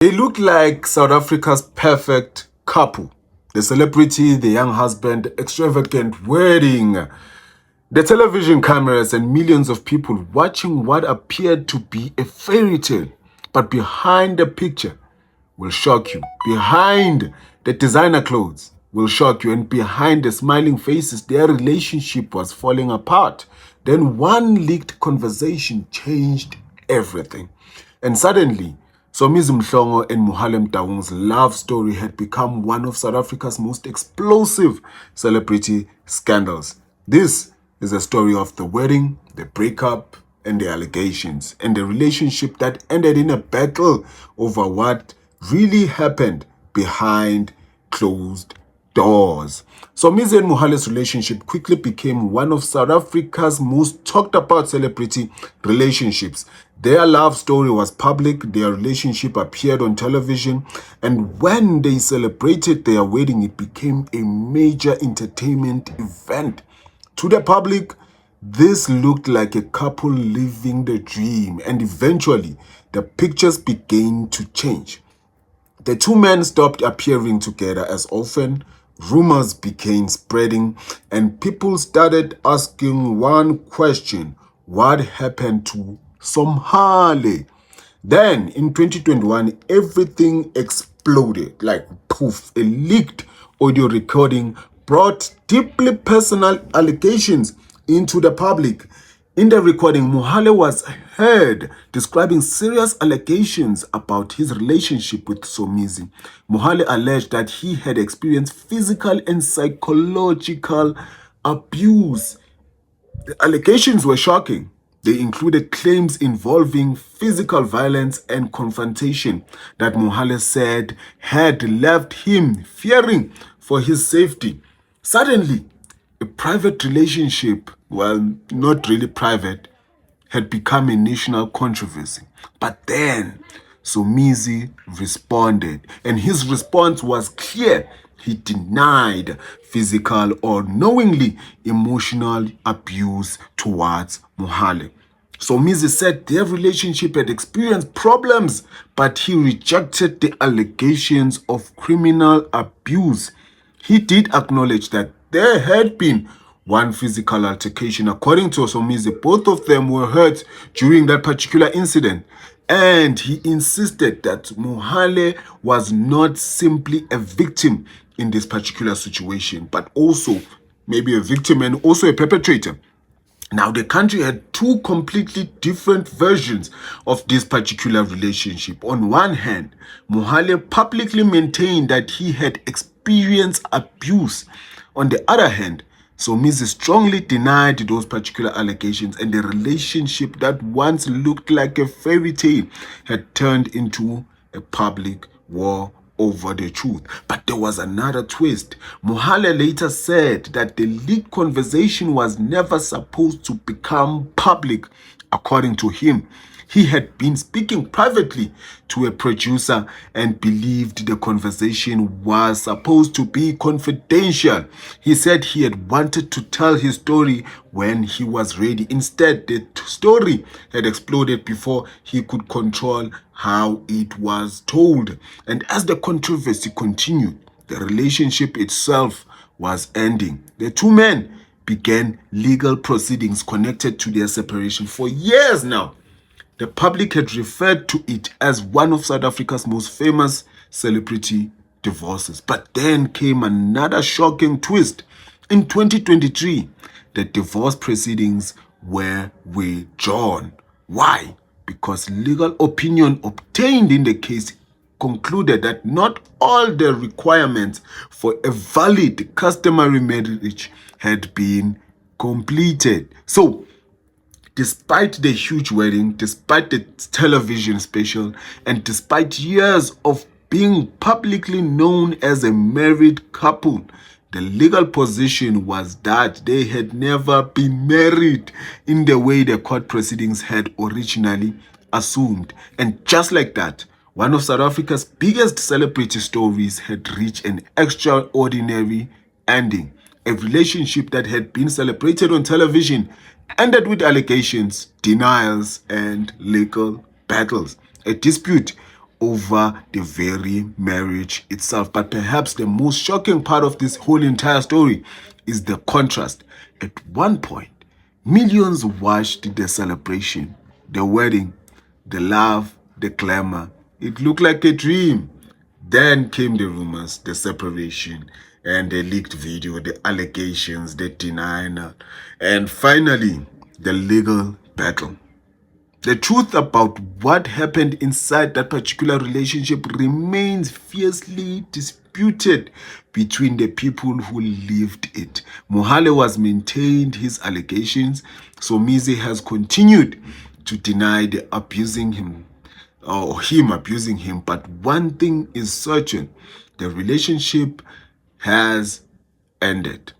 They look like South Africa's perfect couple. The celebrity, the young husband, extravagant wedding, the television cameras and millions of people watching what appeared to be a fairy tale. But behind the picture will shock you. Behind the designer clothes will shock you. And behind the smiling faces, their relationship was falling apart. Then one leaked conversation changed everything. And suddenly, Somizi Mhlongo and Mohale Mtaung's love story had become one of South Africa's most explosive celebrity scandals. This is a story of the wedding, the breakup, and the allegations, and the relationship that ended in a battle over what really happened behind closed doors. Somizi and Mohale's relationship quickly became one of South Africa's most talked about celebrity relationships. Their love story was public, their relationship appeared on television, and when they celebrated their wedding, it became a major entertainment event. To the public, this looked like a couple living the dream, and eventually, the pictures began to change. The two men stopped appearing together as often, rumors began spreading, and people started asking one question: what happened to Somhale? Then, in 2021, everything exploded like poof. A leaked audio recording brought deeply personal allegations into the public. In the recording, Mohale was heard describing serious allegations about his relationship with Somizi. Mohale alleged that he had experienced physical and psychological abuse. The allegations were shocking. They included claims involving physical violence and confrontation that Mohale said had left him fearing for his safety. Suddenly, a private relationship, well, not really private, had become a national controversy. But then Somizi responded, and his response was clear. He denied physical or knowingly emotional abuse towards Mohale. Somizi said their relationship had experienced problems, but he rejected the allegations of criminal abuse. He did acknowledge that there had been one physical altercation. According to Somizi, both of them were hurt during that particular incident. And he insisted that Mohale was not simply a victim in this particular situation, but also maybe a victim and also a perpetrator. Now, the country had two completely different versions of this particular relationship. On one hand, Mohale publicly maintained that he had experienced abuse. On the other hand, Somizi strongly denied those particular allegations, and the relationship that once looked like a fairy tale had turned into a public war over the truth. But there was another twist. Mohale later said that the leaked conversation was never supposed to become public. According to him, he had been speaking privately to a producer and believed the conversation was supposed to be confidential. He said he had wanted to tell his story when he was ready. Instead, the story had exploded before he could control how it was told. And as the controversy continued, the relationship itself was ending. The two men began legal proceedings connected to their separation for years now. The public had referred to it as one of South Africa's most famous celebrity divorces. But then came another shocking twist. In 2023, the divorce proceedings were withdrawn. Why? Because legal opinion obtained in the case concluded that not all the requirements for a valid customary marriage had been completed. So, despite the huge wedding, despite the television special, and despite years of being publicly known as a married couple, the legal position was that they had never been married in the way the court proceedings had originally assumed. And just like that, one of South Africa's biggest celebrity stories had reached an extraordinary ending. A relationship that had been celebrated on television ended with allegations, denials, and legal battles. A dispute over the very marriage itself. But perhaps the most shocking part of this whole entire story is the contrast. At one point, millions watched the celebration, the wedding, the love, the glamour. It looked like a dream. Then came the rumors, the separation, and the leaked video, the allegations, the denial, and finally, the legal battle. The truth about what happened inside that particular relationship remains fiercely disputed between the people who lived it. Mohale has maintained his allegations, Somizi has continued to deny the abusing him or him abusing him. But one thing is certain, the relationship has ended.